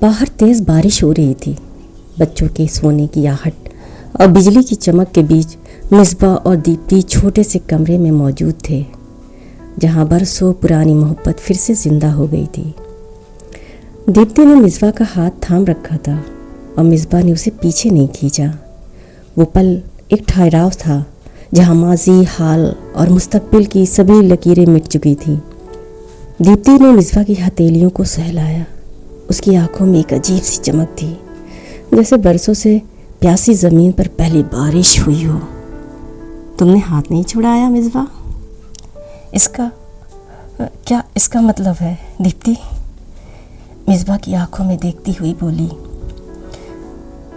باہر تیز بارش ہو رہی تھی۔ بچوں کے سونے کی آہٹ اور بجلی کی چمک کے بیچ مصباح اور دیپتی چھوٹے سے کمرے میں موجود تھے، جہاں برسوں پرانی محبت پھر سے زندہ ہو گئی تھی۔ دیپتی نے مصباح کا ہاتھ تھام رکھا تھا اور مصباح نے اسے پیچھے نہیں کھینچا۔ وہ پل ایک ٹھہراؤ تھا جہاں ماضی، حال اور مستقبل کی سبھی لکیریں مٹ چکی تھیں۔ دیپتی نے مصباح کی ہتھیلیوں کو سہلایا۔ اس کی آنکھوں میں ایک عجیب سی چمک تھی، جیسے برسوں سے پیاسی زمین پر پہلی بارش ہوئی ہو۔ تم نے ہاتھ نہیں چھڑایا مصباح؟ اس کا مطلب ہے دیپتی؟ مصباح کی آنکھوں میں دیکھتی ہوئی بولی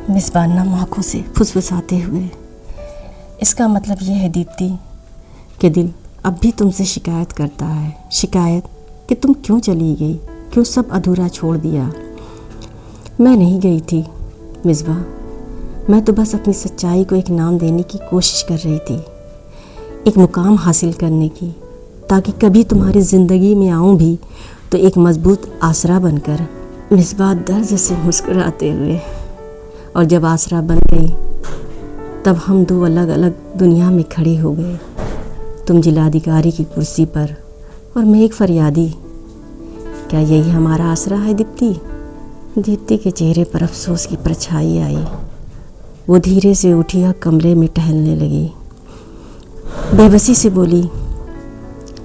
مصباح نم آنکھوں سے پھسپھساتے ہوئے۔ اس کا مطلب یہ ہے دیپتی کہ دل اب بھی تم سے شکایت کرتا ہے، شکایت کہ تم کیوں چلی گئی، کیوں سب ادھورا چھوڑ دیا۔ میں نہیں گئی تھی مصباح، میں تو بس اپنی سچائی کو ایک نام دینے کی کوشش کر رہی تھی، ایک مقام حاصل کرنے کی، تاکہ کبھی تمہاری زندگی میں آؤں بھی تو ایک مضبوط آسرا بن کر۔ مصباح درد سے مسکراتے ہوئے، اور جب آسرا بن گئی تب ہم دو الگ الگ دنیا میں کھڑے ہو گئے، تم ضلعادھیکاری کی کرسی پر اور میں ایک فریادی۔ کیا یہی ہمارا آسرا ہے دیپتی؟ دیپتی کے چہرے پر افسوس کی پرچھائی آئی۔ وہ دھیرے سے اٹھی اور کمرے میں ٹہلنے لگی، بے بسی سے بولی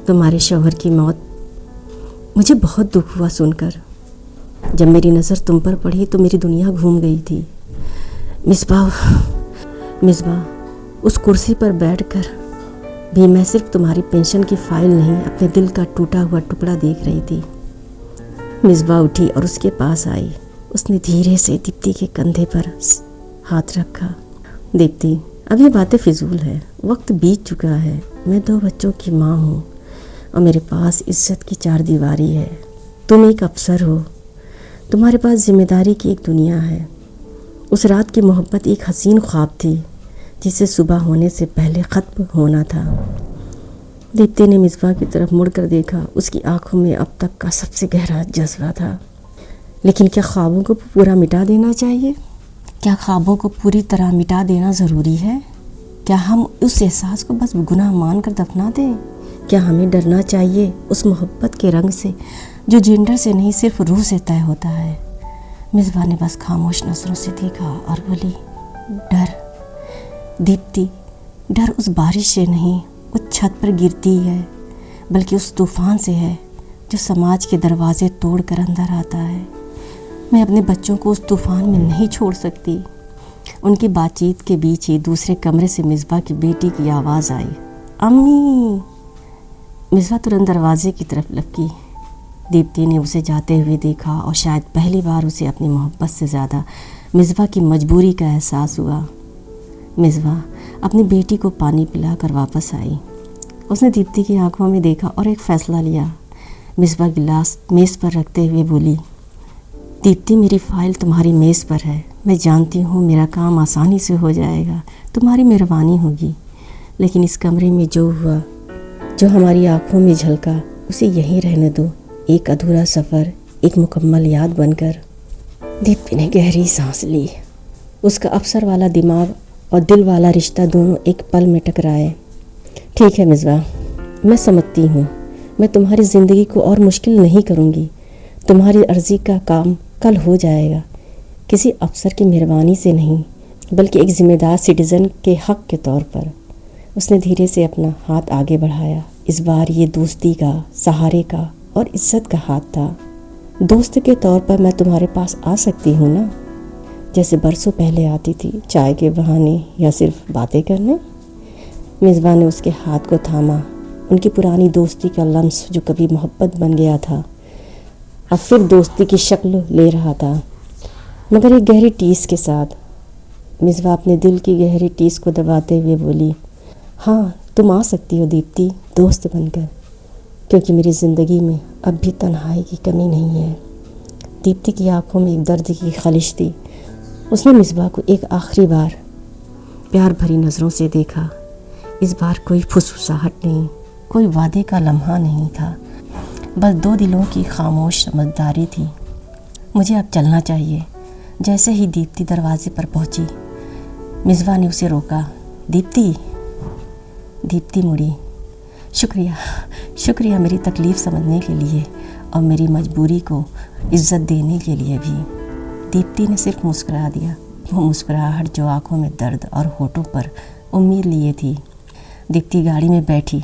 تمہارے شوہر کی موت مجھے بہت دکھ ہوا سن کر۔ جب میری نظر تم پر پڑی تو میری دنیا گھوم گئی تھی۔ مصباح اس کرسی پر بیٹھ کر بھی میں صرف تمہاری پینشن کی فائل نہیں، اپنے دل کا ٹوٹا ہوا ٹکڑا دیکھ رہی تھی۔ مصباح اٹھی اور اس کے پاس آئی۔ اس نے دھیرے سے دیپتی کے کندھے پر ہاتھ رکھا۔ دیپتی، اب یہ باتیں فضول ہے، وقت بیت چکا ہے۔ میں 2 بچوں کی ماں ہوں اور میرے پاس عزت کی 4 دیواری ہے۔ تم ایک افسر ہو، تمہارے پاس ذمہ داری کی ایک دنیا ہے۔ اس رات کی محبت ایک حسین خواب تھی جسے صبح ہونے سے پہلے ختم ہونا تھا۔ دیپتی نے مصباح کی طرف مڑ کر دیکھا۔ اس کی آنکھوں میں اب تک کا سب سے گہرا جذبہ تھا۔ لیکن کیا خوابوں کو پورا مٹا دینا چاہیے؟ کیا خوابوں کو پوری طرح مٹا دینا ضروری ہے؟ کیا ہم اس احساس کو بس گناہ مان کر دفنا دیں؟ کیا ہمیں ڈرنا چاہیے اس محبت کے رنگ سے جو جینڈر سے نہیں صرف روح سے طے ہوتا ہے؟ مصباح نے بس خاموش نظروں سے دیکھا اور بولی ڈر دیپتی، ڈر اس بارش سے نہیں اس چھت پر گرتی ہے، بلکہ اس طوفان سے ہے جو سماج کے دروازے توڑ کر اندر آتا ہے۔ میں اپنے بچوں کو اس طوفان میں نہیں چھوڑ سکتی۔ ان کی بات چیت کے بیچ ہی دوسرے کمرے سے مصباح کی بیٹی کی آواز آئی، امی۔ مصباح ترنت دروازے کی طرف لپکی۔ دیپتی نے اسے جاتے ہوئے دیکھا اور شاید پہلی بار اسے اپنی محبت سے زیادہ مصباح کی مجبوری کا احساس ہوا۔ مصباح اپنی بیٹی کو پانی پلا کر واپس آئی۔ اس نے دیپتی کی آنکھوں میں دیکھا اور ایک فیصلہ لیا۔ مصباح گلاس میز پر رکھتے ہوئے بولی دیپتی، میری فائل تمہاری میز پر ہے۔ میں جانتی ہوں میرا کام آسانی سے ہو جائے گا، تمہاری مہربانی ہوگی، لیکن اس کمرے میں جو ہوا، جو ہماری آنکھوں میں جھلکا، اسے یہیں رہنے دو، ایک ادھورا سفر ایک مکمل یاد بن کر۔ دیپتی نے گہری سانس لی۔ اس کا افسر والا دماغ اور دل والا رشتہ دونوں ایک پل میں ٹکرائے۔ ٹھیک ہے مصباح، میں سمجھتی ہوں، میں تمہاری زندگی کو اور مشکل نہیں کروں گی۔ تمہاری عرضی کا کام کل ہو جائے گا، کسی افسر کی مہربانی سے نہیں، بلکہ ایک ذمہ دار سٹیزن کے حق کے طور پر۔ اس نے دھیرے سے اپنا ہاتھ آگے بڑھایا۔ اس بار یہ دوستی کا، سہارے کا اور عزت کا ہاتھ تھا۔ دوست کے طور پر میں تمہارے پاس آ سکتی ہوں نا، جیسے برسوں پہلے آتی تھی، چائے کے بہانے یا صرف باتیں کرنے۔ مصباح نے اس کے ہاتھ کو تھاما۔ ان کی پرانی دوستی کا لمس جو کبھی محبت بن گیا تھا، اب پھر دوستی کی شکل لے رہا تھا، مگر ایک گہری ٹیس کے ساتھ۔ مصباح اپنے دل کی گہری ٹیس کو دباتے ہوئے بولی ہاں، تم آ سکتی ہو دیپتی، دوست بن کر، کیونکہ میری زندگی میں اب بھی تنہائی کی کمی نہیں ہے۔ دیپتی کی آنکھوں میں ایک درد کی خلش تھی۔ اس نے مصباح کو ایک آخری بار پیار بھری نظروں سے دیکھا۔ اس بار کوئی پھسپھساہٹ نہیں، کوئی وعدے کا لمحہ نہیں تھا، بس 2 دلوں کی خاموش سمجھداری تھی۔ مجھے اب چلنا چاہیے۔ جیسے ہی دیپتی دروازے پر پہنچی، مصباح نے اسے روکا۔ دیپتی۔ دیپتی مڑی۔ شکریہ میری تکلیف سمجھنے کے لیے اور میری مجبوری کو عزت دینے کے لیے بھی۔ دیپتی نے صرف مسکرا دیا، وہ مسکراہٹ جو آنکھوں میں درد اور ہونٹوں پر امید لیے تھی۔ دیپتی گاڑی میں بیٹھی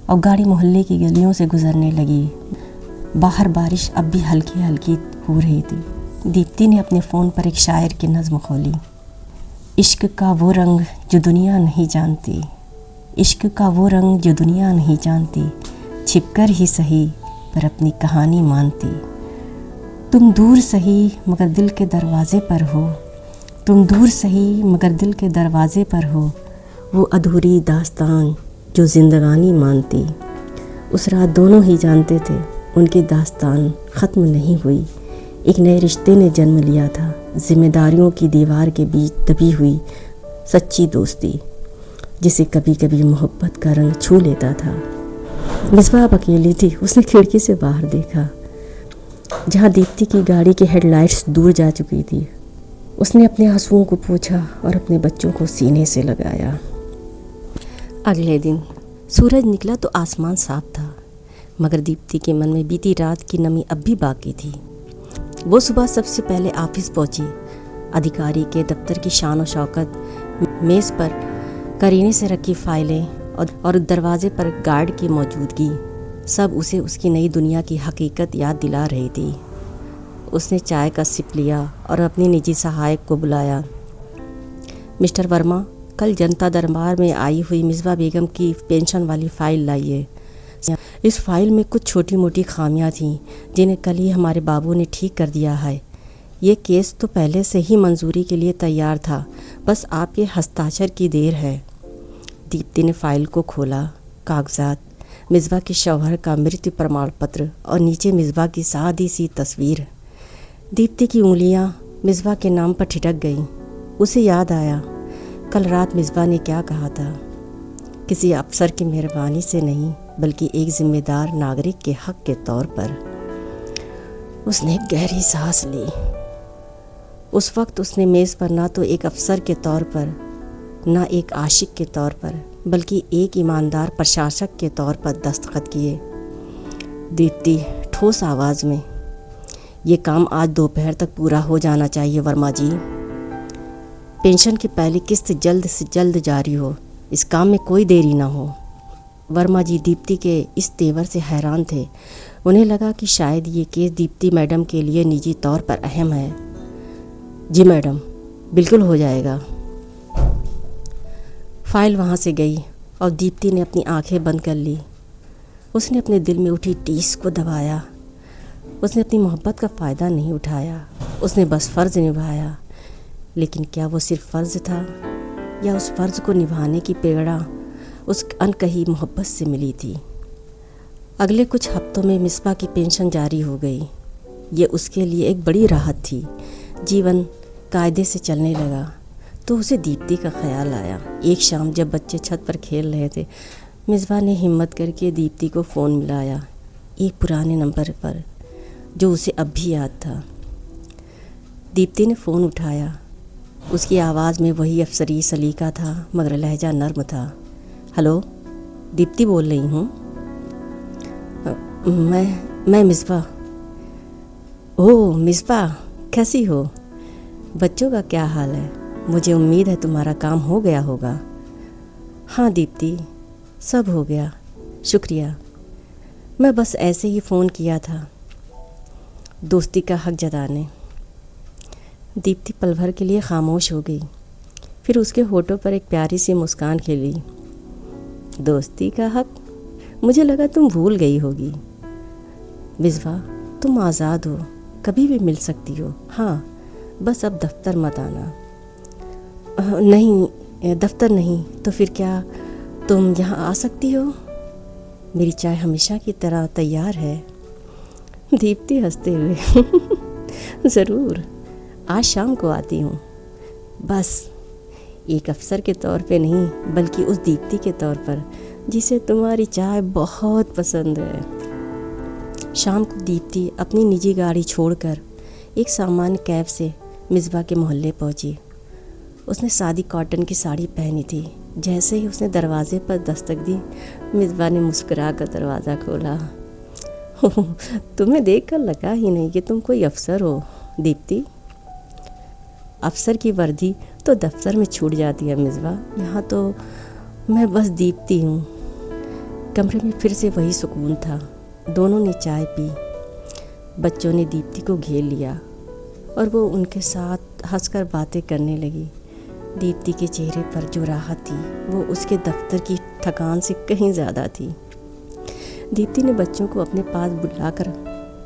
اور گاڑی محلے کی گلیوں سے گزرنے لگی۔ باہر بارش اب بھی ہلکی ہلکی ہو رہی تھی۔ دیپتی نے اپنے فون پر ایک شاعر کی نظم کھولی۔ عشق کا وہ رنگ جو دنیا نہیں جانتی، عشق کا وہ رنگ جو دنیا نہیں جانتی، چھپ کر ہی سہی پر اپنی کہانی مانتی۔ تم دور سہی مگر دل کے دروازے پر ہو، تم دور سہی مگر دل کے دروازے پر ہو، وہ ادھوری داستان جو زندگانی مانتی۔ اس رات دونوں ہی جانتے تھے ان کی داستان ختم نہیں ہوئی، ایک نئے رشتے نے جنم لیا تھا، ذمہ داریوں کی دیوار کے بیچ دبی ہوئی سچی دوستی جسے کبھی کبھی محبت کا رنگ چھو لیتا تھا۔ مصباح اب اکیلی تھی۔ اس نے کھڑکی سے باہر دیکھا جہاں دیپتی کی گاڑی کی ہیڈ لائٹس دور جا چکی تھی۔ اس نے اپنے آنسوؤں کو پوچھا اور اپنے بچوں کو سینے سے لگایا۔ اگلے دن سورج نکلا تو آسمان صاف تھا، مگر دیپتی کے من میں بیتی رات کی نمی اب بھی باقی تھی۔ وہ صبح سب سے پہلے آفس پہنچی۔ ادھیکاری کے دفتر کی شان و شوکت، میز پر کرینے سے رکھی فائلیں اور دروازے پر گارڈ کی موجودگی، سب اسے اس کی نئی دنیا کی حقیقت یاد دلا رہی تھی۔ اس نے چائے کا سپ لیا اور اپنی نجی سہایک کو بلایا۔ مسٹر ورما، کل جنتا دربار میں آئی ہوئی مصباح بیگم کی پینشن والی فائل لائیے۔ اس فائل میں کچھ چھوٹی موٹی خامیاں تھیں جنہیں کل ہی ہمارے بابو نے ٹھیک کر دیا ہے۔ یہ کیس تو پہلے سے ہی منظوری کے لیے تیار تھا، بس آپ کے ہستاکشر کی دیر ہے۔ دیپتی نے فائل کو کھولا۔ کاغذات، مصباح کے شوہر کا مرتیو پرمان پتر اور نیچے مصباح کی سادی سی تصویر۔ دیپتی کی انگلیاں مصباح کے نام پر ٹھٹک گئیں۔ اسے یاد آیا کل رات مصباح نے کیا کہا تھا، کسی افسر کی مہربانی سے نہیں بلکہ ایک ذمہ دار ناگرک کے حق کے طور پر۔ اس نے ایک گہری سانس لی۔ اس وقت اس نے میز پر نہ تو ایک افسر کے طور پر، نہ ایک عاشق کے طور پر، بلکہ ایک ایماندار پرشاسک کے طور پر دستخط کیے۔ دیپتی ٹھوس آواز میں، یہ کام آج دوپہر تک پورا ہو جانا چاہیے ورما جی۔ پینشن کی پہلی قسط جلد سے جلد جاری ہو، اس کام میں کوئی دیری نہ ہو۔ ورما جی دیپتی کے اس تیور سے حیران تھے۔ انہیں لگا کہ شاید یہ کیس دیپتی میڈم کے لیے نجی طور پر اہم ہے۔ جی میڈم، بالکل ہو جائے گا۔ فائل وہاں سے گئی اور دیپتی نے اپنی آنکھیں بند کر لی۔ اس نے اپنے دل میں اٹھی ٹیس کو دبایا۔ اس نے اپنی محبت کا فائدہ نہیں اٹھایا، اس نے بس فرض نبھایا۔ لیکن کیا وہ صرف فرض تھا یا اس فرض کو نبھانے کی پریرنا اس انکہی محبت سے ملی تھی؟ اگلے کچھ ہفتوں میں مصباح کی پینشن جاری ہو گئی۔ یہ اس کے لیے ایک بڑی راحت تھی۔ جیون قاعدے سے چلنے لگا تو اسے دیپتی کا خیال آیا۔ ایک شام جب بچے چھت پر کھیل رہے تھے، مصباح نے ہمت کر کے دیپتی کو فون ملایا، ایک پرانے نمبر پر جو اسے اب بھی یاد تھا۔ دیپتی نے فون اٹھایا۔ اس کی آواز میں وہی افسری سلیقہ تھا مگر لہجہ نرم تھا۔ ہلو، دیپتی بول رہی ہوں۔ میں مصباح۔ اوہ مصباح، کیسی ہو؟ بچوں کا کیا حال ہے؟ مجھے امید ہے تمہارا کام ہو گیا ہوگا۔ ہاں دیپتی، سب ہو گیا، شکریہ۔ میں بس ایسے ہی فون کیا تھا، دوستی کا حق جتانے۔ دیپتی پل بھر کے لیے خاموش ہو گئی، پھر اس کے ہونٹوں پر ایک پیاری سی مسکان کھلی۔ دوستی کا حق؟ مجھے لگا تم بھول گئی ہوگی۔ مصباح، تم آزاد ہو، کبھی بھی مل سکتی ہو۔ ہاں، بس اب دفتر مت آنا۔ نہیں، دفتر نہیں تو پھر کیا تم یہاں آ سکتی ہو؟ میری چائے ہمیشہ کی طرح تیار ہے۔ دیپتی ہنستے ہوئے، ضرور، آج شام کو آتی ہوں۔ بس ایک افسر کے طور پہ نہیں بلکہ اس دیپتی کے طور پر جسے تمہاری چائے بہت پسند ہے۔ شام کو دیپتی اپنی نجی گاڑی چھوڑ کر ایک سامان کیب سے مصباح کے محلے پہنچی۔ اس نے سادی کاٹن کی ساڑی پہنی تھی۔ جیسے ہی اس نے دروازے پر دستک دی، مصباح نے مسکرا کر دروازہ کھولا۔ تمہیں دیکھ کر لگا ہی نہیں کہ تم کوئی افسر ہو دیپتی۔ افسر کی وردی تو دفتر میں چھوٹ جاتی ہے مصباح، یہاں تو میں بس دیپتی ہوں۔ کمرے میں پھر سے وہی سکون تھا۔ دونوں نے چائے پی۔ بچوں نے دیپتی کو گھیر لیا اور وہ ان کے ساتھ ہنس کر باتیں کرنے لگی۔ دیپتی کے چہرے پر جو راحت تھی وہ اس کے دفتر کی تھکان سے کہیں زیادہ تھی۔ دیپتی نے بچوں کو اپنے پاس بلا کر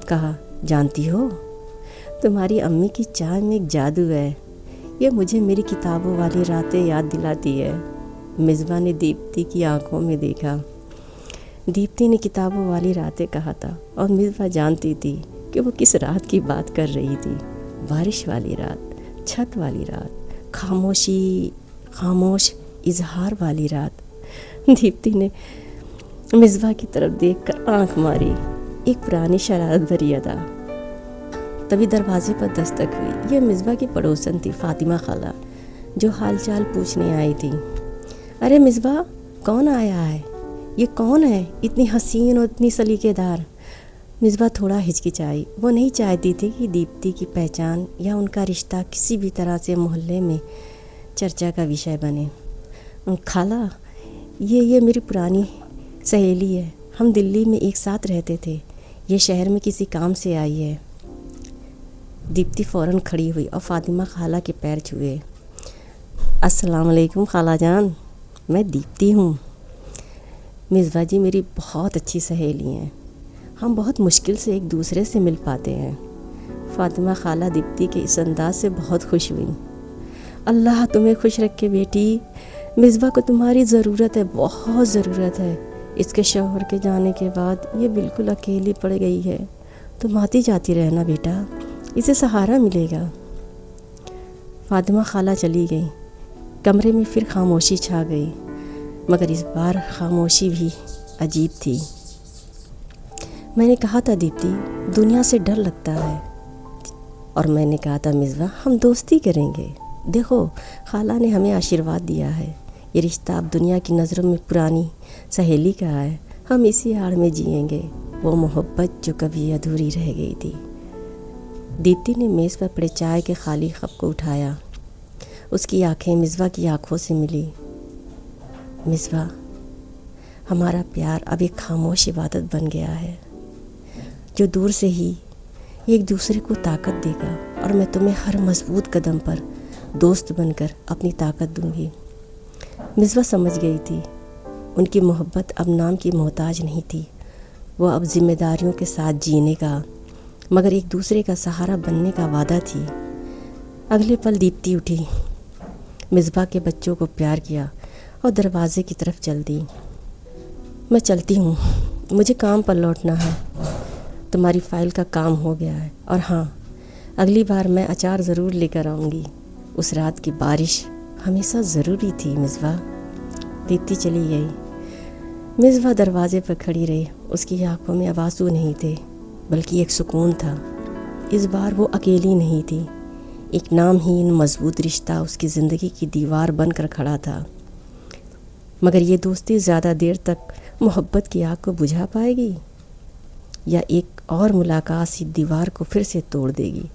کہا، جانتی ہو تمہاری امی کی چائے میں ایک جادو ہے، یہ مجھے میری کتابوں والی راتیں یاد دلاتی ہے۔ مصباح نے دیپتی کی آنکھوں میں دیکھا۔ دیپتی نے کتابوں والی راتیں کہا تھا اور مصباح جانتی تھی کہ وہ کس رات کی بات کر رہی تھی۔ بارش والی رات، چھت والی رات، خاموش اظہار والی رات۔ دیپتی نے مصباح کی طرف دیکھ کر آنکھ ماری، ایک پرانی شرارت بھری ادا۔ تبھی دروازے پر دستک ہوئی۔ یہ مصباح کی پڑوسن تھی، فاطمہ خالہ، جو حال چال پوچھنے آئی تھی۔ ارے مصباح، کون آیا ہے؟ یہ کون ہے اتنی حسین اور اتنی سلیقے دار؟ مصباح تھوڑا ہچکچائی۔ وہ نہیں چاہتی تھی کہ دیپتی کی پہچان یا ان کا رشتہ کسی بھی طرح سے محلے میں چرچا کا وشے بنے۔ خالہ، یہ میری پرانی سہیلی ہے، ہم دلی میں ایک ساتھ رہتے تھے، یہ شہر میں کسی کام سے آئی ہے۔ دیپتی فوراً کھڑی ہوئی اور فاطمہ خالہ کے پیر چھوئے۔ السلام علیکم خالہ جان، میں دیپتی ہوں۔ مصباح جی میری بہت اچھی سہیلی ہیں، ہم بہت مشکل سے ایک دوسرے سے مل پاتے ہیں۔ فاطمہ خالہ دیپتی کے اس انداز سے بہت خوش ہوئی۔ اللہ تمہیں خوش رکھے بیٹی، مصباح کو تمہاری ضرورت ہے، بہت ضرورت ہے۔ اس کے شوہر کے جانے کے بعد یہ بالکل اکیلی پڑ گئی ہے، تم آتی جاتی رہنا بیٹا، اسے سہارا ملے گا۔ فاطمہ خالہ چلی گئی۔ کمرے میں پھر خاموشی چھا گئی، مگر اس بار خاموشی بھی عجیب تھی۔ میں نے کہا تھا دیپتی، دنیا سے ڈر لگتا ہے، اور میں نے کہا تھا مصباح ہم دوستی کریں گے۔ دیکھو خالہ نے ہمیں آشیرواد دیا ہے، یہ رشتہ اب دنیا کی نظروں میں پرانی سہیلی کا ہے، ہم اسی آڑ میں جئیں گے، وہ محبت جو کبھی ادھوری رہ گئی تھی۔ دیپتی نے میز پر پڑے چائے کے خالی کپ کو اٹھایا۔ اس کی آنکھیں مصباح کی آنکھوں سے ملی۔ مصباح، ہمارا پیار اب ایک خاموش عبادت بن گیا ہے، جو دور سے ہی ایک دوسرے کو طاقت دے گا، اور میں تمہیں ہر مضبوط قدم پر دوست بن کر اپنی طاقت دوں گی۔ مصباح سمجھ گئی تھی، ان کی محبت اب نام کی محتاج نہیں تھی، وہ اب ذمہ داریوں کے ساتھ جینے کا، مگر ایک دوسرے کا سہارا بننے کا وعدہ تھی۔ اگلے پل دیپتی اٹھی، مصباح کے بچوں کو پیار کیا اور دروازے کی طرف چل دی۔ میں چلتی ہوں، مجھے کام پر لوٹنا ہے، تمہاری فائل کا کام ہو گیا ہے، اور ہاں اگلی بار میں اچار ضرور لے کر آؤں گی۔ اس رات کی بارش ہمیشہ ضروری تھی مصباح۔ دیپتی چلی گئی۔ مصباح دروازے پر کھڑی رہی، اس کی آنکھوں میں آنسو نہیں تھے بلکہ ایک سکون تھا۔ اس بار وہ اکیلی نہیں تھی، ایک نامہین مضبوط رشتہ اس کی زندگی کی دیوار بن کر کھڑا تھا۔ مگر یہ دوستی زیادہ دیر تک محبت کی آگ کو بجھا پائے گی، یا ایک اور ملاقات سی دیوار کو پھر سے توڑ دے گی؟